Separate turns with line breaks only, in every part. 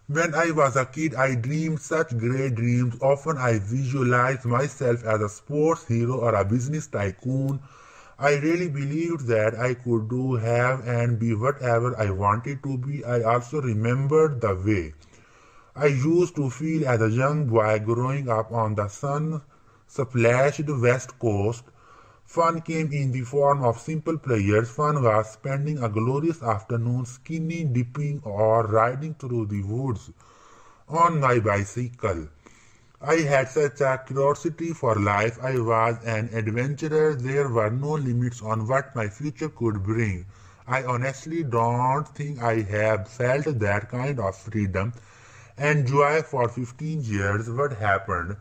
When I was a kid, I dreamed such great dreams. Often I visualized myself as a sports hero or a business tycoon. I really believed that I could do, have, and be whatever I wanted to be. I also remembered the way I used to feel as a young boy growing up on the sun-splashed West Coast. Fun came in the form of simple pleasures. Fun was spending a glorious afternoon skinny dipping or riding through the woods on my bicycle. I had such a curiosity for life. I was an adventurer. There were no limits on what my future could bring. I honestly don't think I have felt that kind of freedom and joy for 15 years. What happened?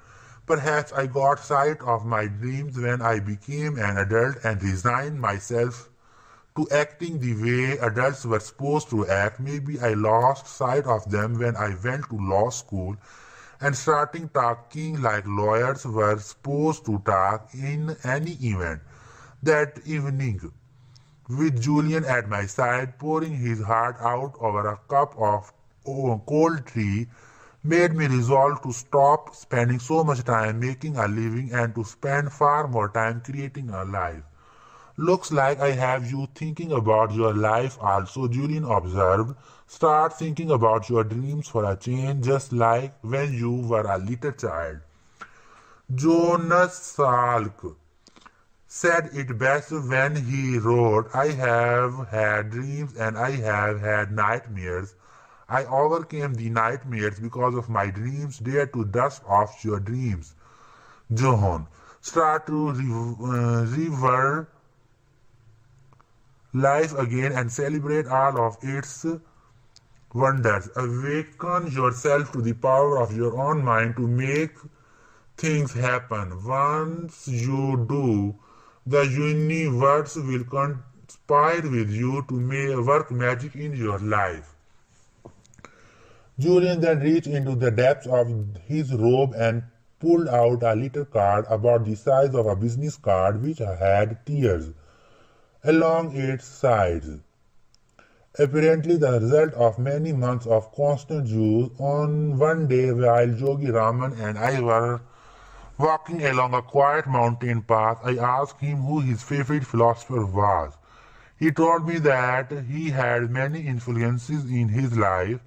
Perhaps I got sight of my dreams when I became an adult and resigned myself to acting the way adults were supposed to act. Maybe I lost sight of them when I went to law school and starting talking like lawyers were supposed to talk in any event. That evening, with Julian at my side, pouring his heart out over a cup of cold tea, made me resolve to stop spending so much time making a living and to spend far more time creating a life. Looks like I have you thinking about your life also, Julian observed. Start thinking about your dreams for a change, just like when you were a little child. Jonas Salk said it best when he wrote, I have had dreams and I have had nightmares. I overcame the nightmares because of my dreams. Dare to dust off your dreams. Johan, start to revere life again and celebrate all of its wonders. Awaken yourself to the power of your own mind to make things happen. Once you do, the universe will conspire with you to work magic in your life. Julian then reached into the depths of his robe and pulled out a little card about the size of a business card which had tears along its sides. Apparently the result of many months of constant use. On one day while Jogi Raman and I were walking along a quiet mountain path, I asked him who his favorite philosopher was. He told me that he had many influences in his life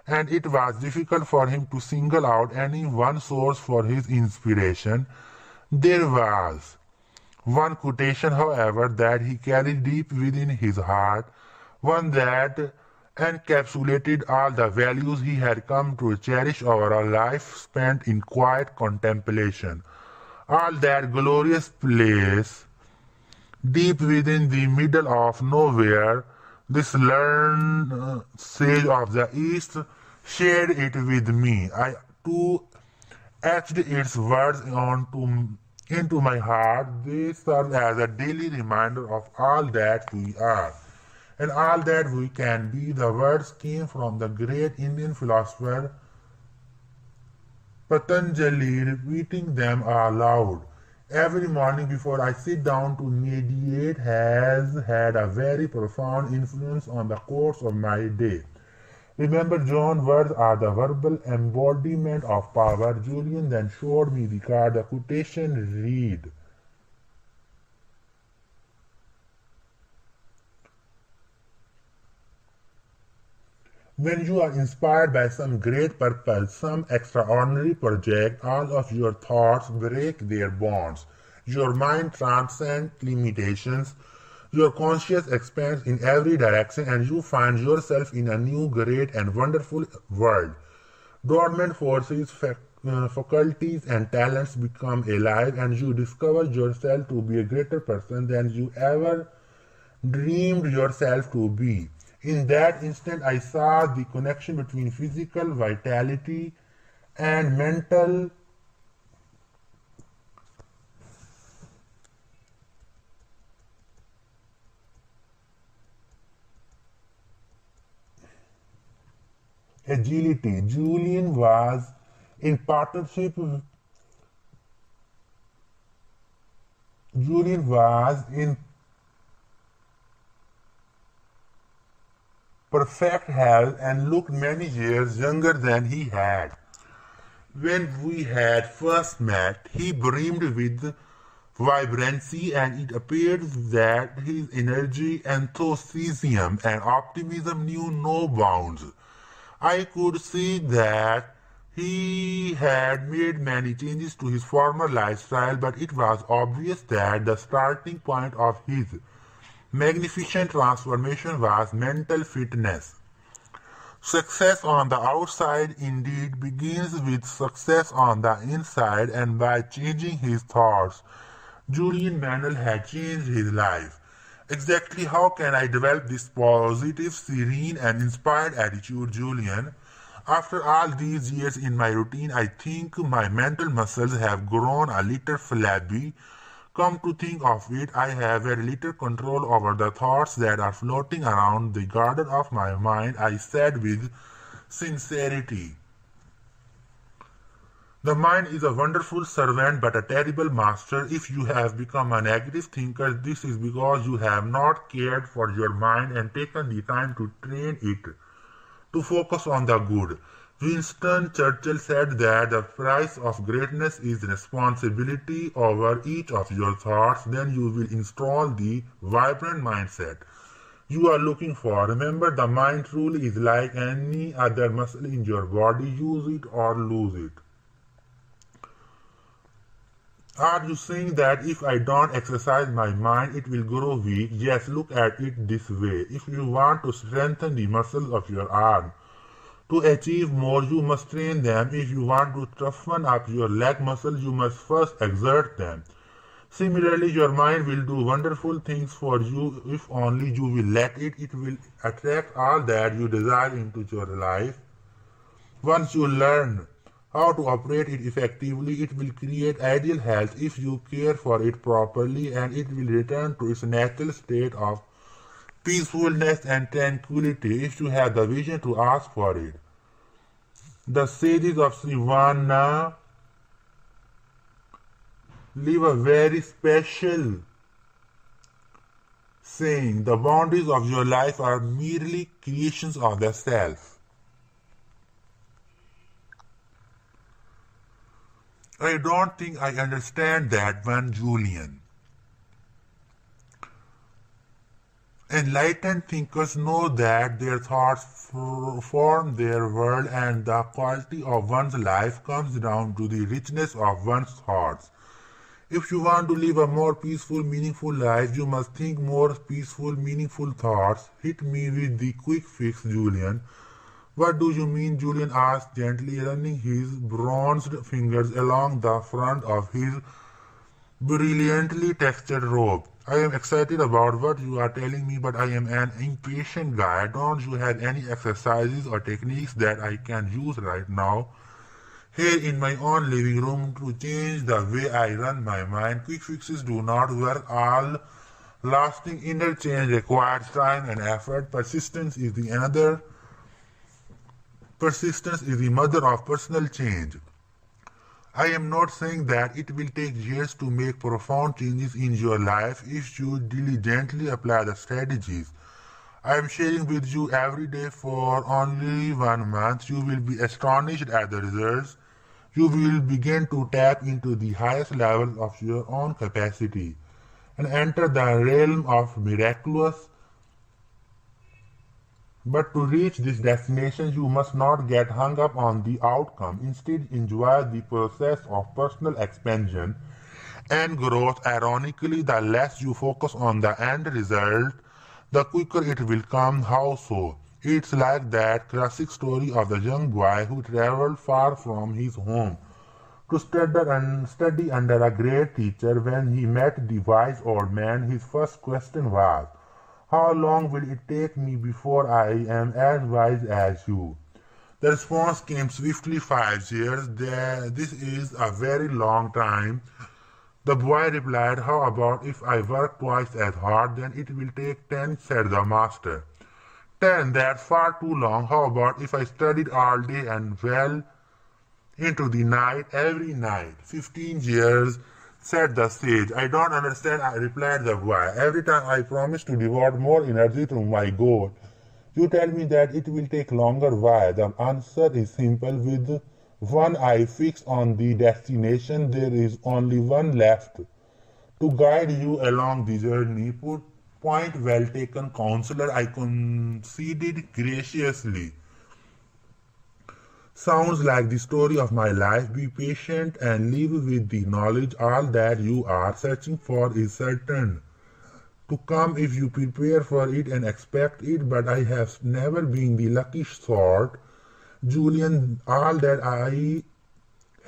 and it was difficult for him to single out any one source for his inspiration. There was one quotation, however, that he carried deep within his heart, one that encapsulated all the values he had come to cherish over a life spent in quiet contemplation. All that glorious place, deep within the middle of nowhere, this learned sage of the East shared it with me. I too etched its words into my heart. They serve as a daily reminder of all that we are and all that we can be. The words came from the great Indian philosopher Patanjali, repeating them aloud every morning before I sit down to meditate has had a very profound influence on the course of my day. Remember, John, words are the verbal embodiment of power. Julian then showed me the card. The quotation read, when you are inspired by some great purpose, some extraordinary project, all of your thoughts break their bonds. Your mind transcends limitations. Your conscience expands in every direction, and you find yourself in a new, great, and wonderful world. Dormant forces, faculties, and talents become alive, and you discover yourself to be a greater person than you ever dreamed yourself to be. In that instant, I saw the connection between physical vitality and mental agility. In partnership. Julian was in perfect health and looked many years younger than he had. When we had first met, he brimmed with vibrancy, and it appeared that his energy, enthusiasm, and optimism knew no bounds. I could see that he had made many changes to his former lifestyle, but it was obvious that the starting point of his magnificent transformation was mental fitness. Success on the outside indeed begins with success on the inside, and by changing his thoughts, Julian Manuel had changed his life. Exactly how can I develop this positive, serene, and inspired attitude, Julian? After all these years in my routine, I think my mental muscles have grown a little flabby. Come to think of it, I have very little control over the thoughts that are floating around the garden of my mind, I said with sincerity. The mind is a wonderful servant but a terrible master. If you have become a negative thinker, this is because you have not cared for your mind and taken the time to train it to focus on the good. Winston Churchill said that the price of greatness is responsibility over each of your thoughts. Then you will install the vibrant mindset you are looking for. Remember, the mind truly is like any other muscle in your body. Use it or lose it. Are you saying that if I don't exercise my mind, it will grow weak? Yes, look at it this way. If you want to strengthen the muscles of your arm, to achieve more, you must train them. If you want to toughen up your leg muscles, you must first exert them. Similarly, your mind will do wonderful things for you if only you will let it. It will attract all that you desire into your life. Once you learn how to operate it effectively, it will create ideal health if you care for it properly, and it will return to its natural state of peacefulness and tranquility if you have the vision to ask for it. The sages of Srivana live a very special saying: the boundaries of your life are merely creations of the self. I don't think I understand that one, Julian. Enlightened thinkers know that their thoughts form their world, and the quality of one's life comes down to the richness of one's thoughts. If you want to live a more peaceful, meaningful life, you must think more peaceful, meaningful thoughts. Hit me with the quick fix, Julian. What do you mean? Julian asked gently, running his bronzed fingers along the front of his brilliantly textured robe. I am excited about what you are telling me, but I am an impatient guy. Don't you have any exercises or techniques that I can use right now, here in my own living room, to change the way I run my mind? Quick fixes do not work. All lasting inner change requires time and effort. Persistence is the mother of personal change. I am not saying that it will take years to make profound changes in your life if you diligently apply the strategies I am sharing with you every day for only 1 month. You will be astonished at the results. You will begin to tap into the highest levels of your own capacity and enter the realm of miraculous. But to reach this destination, you must not get hung up on the outcome. Instead, enjoy the process of personal expansion and growth. Ironically, the less you focus on the end result, the quicker it will come. How so? It's like that classic story of the young boy who traveled far from his home to study under a great teacher. When he met the wise old man, his first question was, "How long will it take me before I am as wise as you?" The response came swiftly, 5 years. This is a very long time. The boy replied, "How about if I work twice as hard? Then it will take 10, said the master. 10, that's far too long. How about if I studied all day and well into the night every night? 15 years, said the sage. I don't understand, replied the boy. Every time I promise to devote more energy to my goal, You tell me that it will take longer. Why? The answer is simple. With one eye fixed on the destination, there is only one left to guide you along the journey. Point well taken, counselor, I conceded graciously. Sounds like the story of my life. Be patient and live with the knowledge all that you are searching for is certain to come if you prepare for it and expect it, but I have never been the lucky sort. Julian, all that I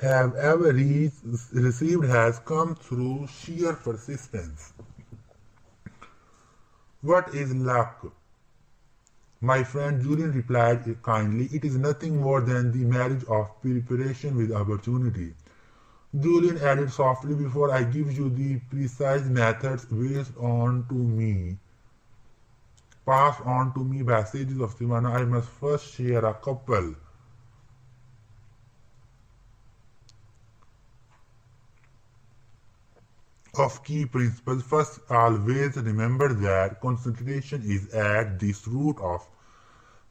have ever received has come through sheer persistence. What is luck? My friend Julian replied kindly, it is nothing more than the marriage of preparation with opportunity. Julian added softly, before I give you the precise methods passed on to me by sages of Sivana, I must first share a couple of key principles. First, always remember that concentration is at the root of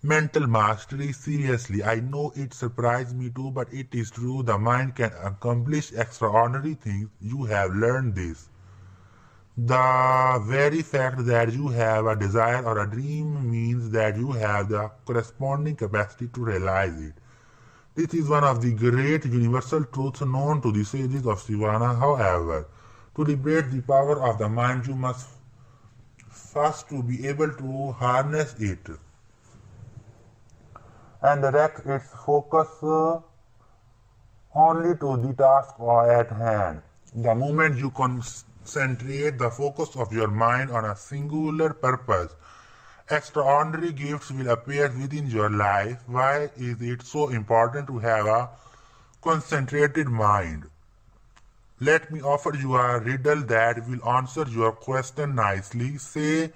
mental mastery. Seriously, I know it surprised me too, but it is true. The mind can accomplish extraordinary things. You have learned this. The very fact that you have a desire or a dream means that you have the corresponding capacity to realize it. This is one of the great universal truths known to the sages of Sivana. However, to liberate the power of the mind, you must first to be able to harness it and direct its focus only to the task at hand. The moment you concentrate the focus of your mind on a singular purpose, extraordinary gifts will appear within your life. Why is it so important to have a concentrated mind? Let me offer you a riddle that will answer your question nicely. Say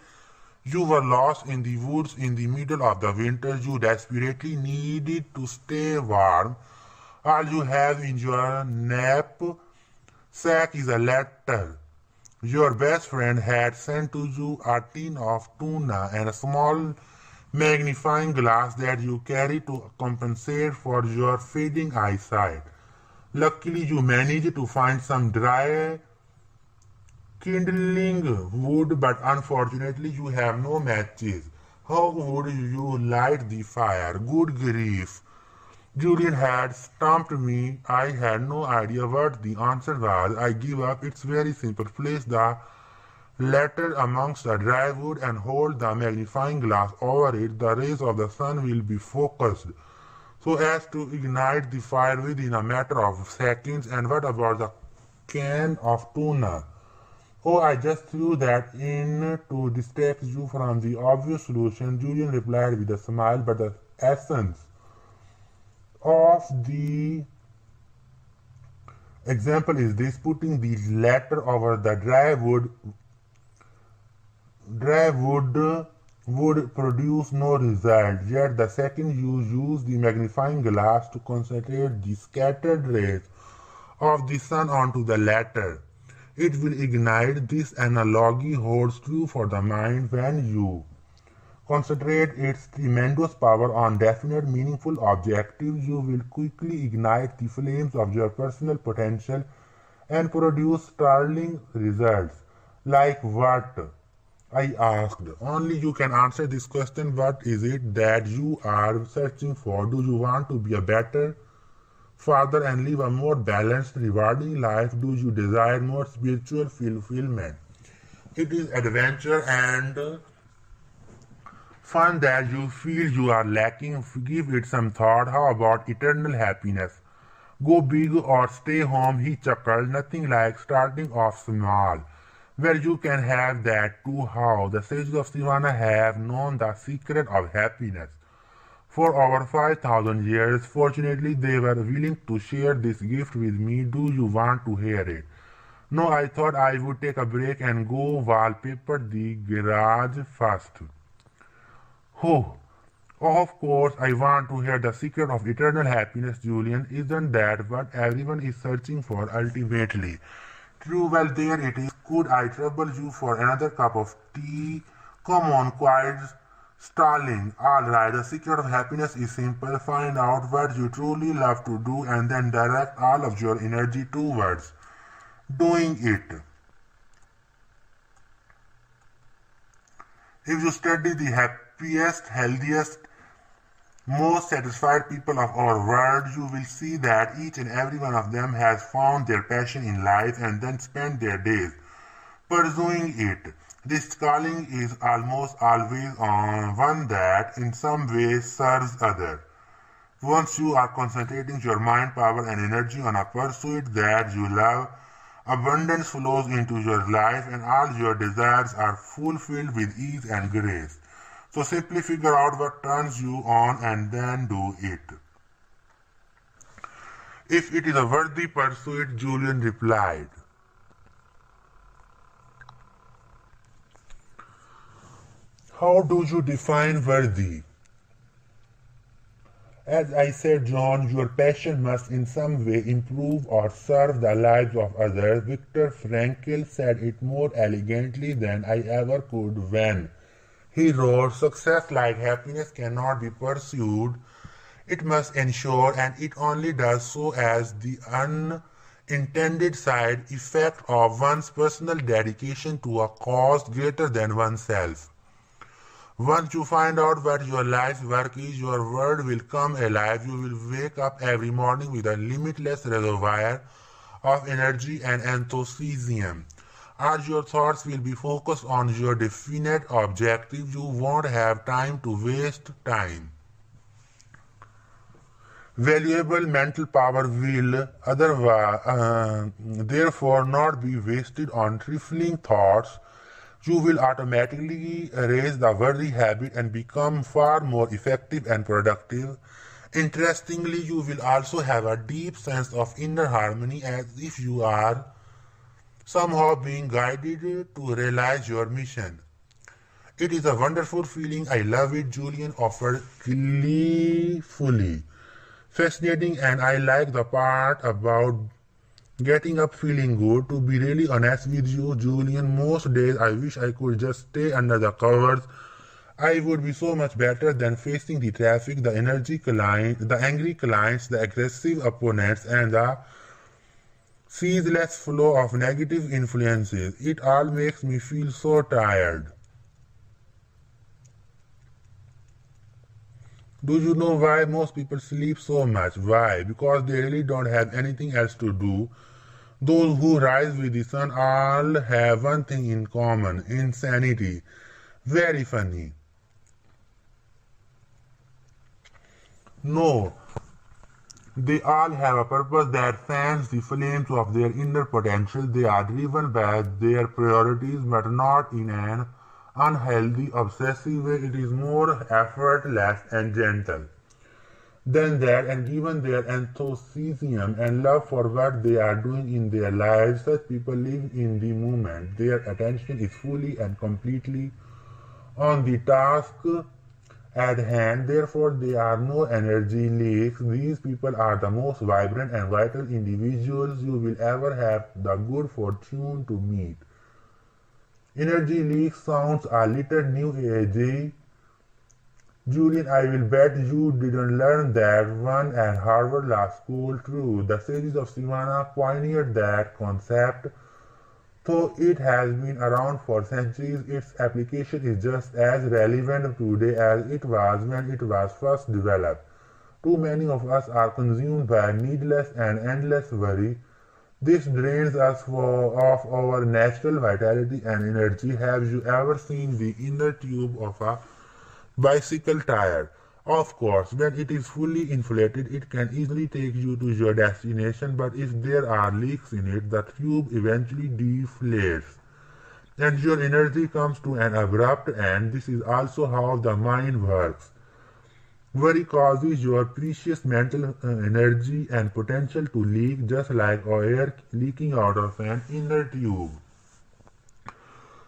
you were lost in the woods in the middle of the winter. You desperately needed to stay warm. All you have in your knapsack is a letter your best friend had sent to you, a tin of tuna, and a small magnifying glass that you carry to compensate for your fading eyesight. Luckily, you managed to find some dry kindling wood, but unfortunately, you have no matches. How would you light the fire? Good grief! Julian had stumped me. I had no idea what the answer was. I give up. It's very simple. Place the letter amongst the dry wood and hold the magnifying glass over it. The rays of the sun will be focused so as to ignite the fire within a matter of seconds. And what about the can of tuna? Oh, I just threw that in to distract you from the obvious solution, Julian replied with a smile, but the essence of the example is this: putting the letter over the dry wood would produce no result, yet the second you use the magnifying glass to concentrate the scattered rays of the sun onto the latter, it will ignite. This analogy holds true for the mind. When you concentrate its tremendous power on definite, meaningful objectives, you will quickly ignite the flames of your personal potential and produce startling results. Like what? I asked. Only you can answer this question. What is it that you are searching for? Do you want to be a better father and live a more balanced, rewarding life? Do you desire more spiritual fulfillment? It is adventure and fun that you feel you are lacking. Give it some thought. How about eternal happiness? Go big or stay home, he chuckled. Nothing like starting off small, where you can have that too. How? The sages of Sivana have known the secret of happiness for over 5,000 years. Fortunately, they were willing to share this gift with me. Do you want to hear it? No, I thought I would take a break and go wallpaper the garage first. Oh, of course, I want to hear the secret of eternal happiness, Julian. Isn't that what everyone is searching for ultimately? True, well, there it is. Could I trouble you for another cup of tea? Come on, quiet Stalling. Alright, the secret of happiness is simple. Find out what you truly love to do and then direct all of your energy towards doing it. If you study the happiest, healthiest, most satisfied people of our world, you will see that each and every one of them has found their passion in life and then spent their days pursuing it. This calling is almost always on one that in some way serves others. Once you are concentrating your mind, power and energy on a pursuit that you love, abundance flows into your life and all your desires are fulfilled with ease and grace. So simply figure out what turns you on and then do it. If it is a worthy pursuit, Julian replied. How do you define worthy? As I said, John, your passion must in some way improve or serve the lives of others. Viktor Frankl said it more elegantly than I ever could when he wrote, success like happiness cannot be pursued. It must ensure, and it only does so as the unintended side effect of one's personal dedication to a cause greater than oneself. Once you find out what your life's work is, your world will come alive. You will wake up every morning with a limitless reservoir of energy and enthusiasm. All your thoughts will be focused on your definite objective. You won't have time to waste time. Valuable mental power will therefore not be wasted on trifling thoughts. You will automatically raise the worthy habit and become far more effective and productive. Interestingly, you will also have a deep sense of inner harmony as if you are somehow being guided to realize your mission. It is a wonderful feeling. I love it, Julian offered gleefully. Fascinating, and I like the part about getting up feeling good. To be really honest with you, Julian, most days I wish I could just stay under the covers. I would be so much better than facing the traffic, the angry clients, the aggressive opponents, and the ceaseless flow of negative influences. It all makes me feel so tired. Do you know why most people sleep so much? Why? Because they really don't have anything else to do. Those who rise with the sun all have one thing in common: insanity. Very funny. No, they all have a purpose that fans the flames of their inner potential. They are driven by their priorities, but not in an unhealthy, obsessive way. It is more effortless and gentle than that, and given their enthusiasm and love for what they are doing in their lives, such people live in the moment. Their attention is fully and completely on the task at hand. Therefore, there are no energy leaks. These people are the most vibrant and vital individuals you will ever have the good fortune to meet. Energy leaks sounds a little new agey. Julian, I will bet you didn't learn that one at Harvard Law School. True, the sages of Savannah pioneered that concept. Though it has been around for centuries, its application is just as relevant today as it was when it was first developed. Too many of us are consumed by needless and endless worry. This drains us of our natural vitality and energy. Have you ever seen the inner tube of a bicycle tire? Of course, when it is fully inflated, it can easily take you to your destination, but if there are leaks in it, the tube eventually deflates, and your energy comes to an abrupt end. This is also how the mind works. Worry causes your precious mental energy and potential to leak, just like air leaking out of an inner tube.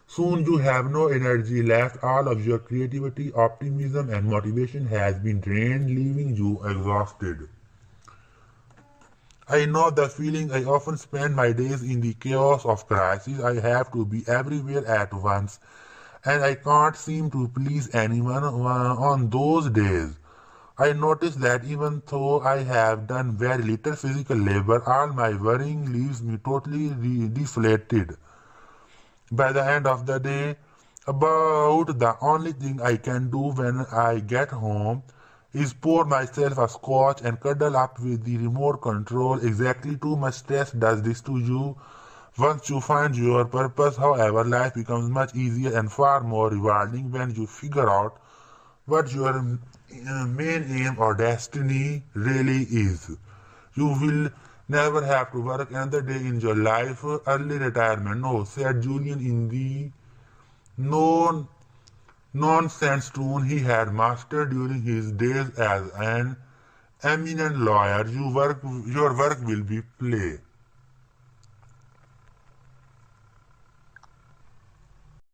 Soon you have no energy left. All of your creativity, optimism, and motivation has been drained, leaving you exhausted. I know the feeling. I often spend my days in the chaos of crisis. I have to be everywhere at once, and I can't seem to please anyone on those days. I notice that even though I have done very little physical labor, all my worrying leaves me totally deflated. By the end of the day, about the only thing I can do when I get home is pour myself a scotch and cuddle up with the remote control. Exactly too much stress does this to you. Once you find your purpose, however, life becomes much easier and far more rewarding when you figure out what your main aim or destiny really is. You will never have to work another day in your life. Early retirement, no, said Julian in the no nonsense tune he had mastered during his days as an eminent lawyer. Your work will be play.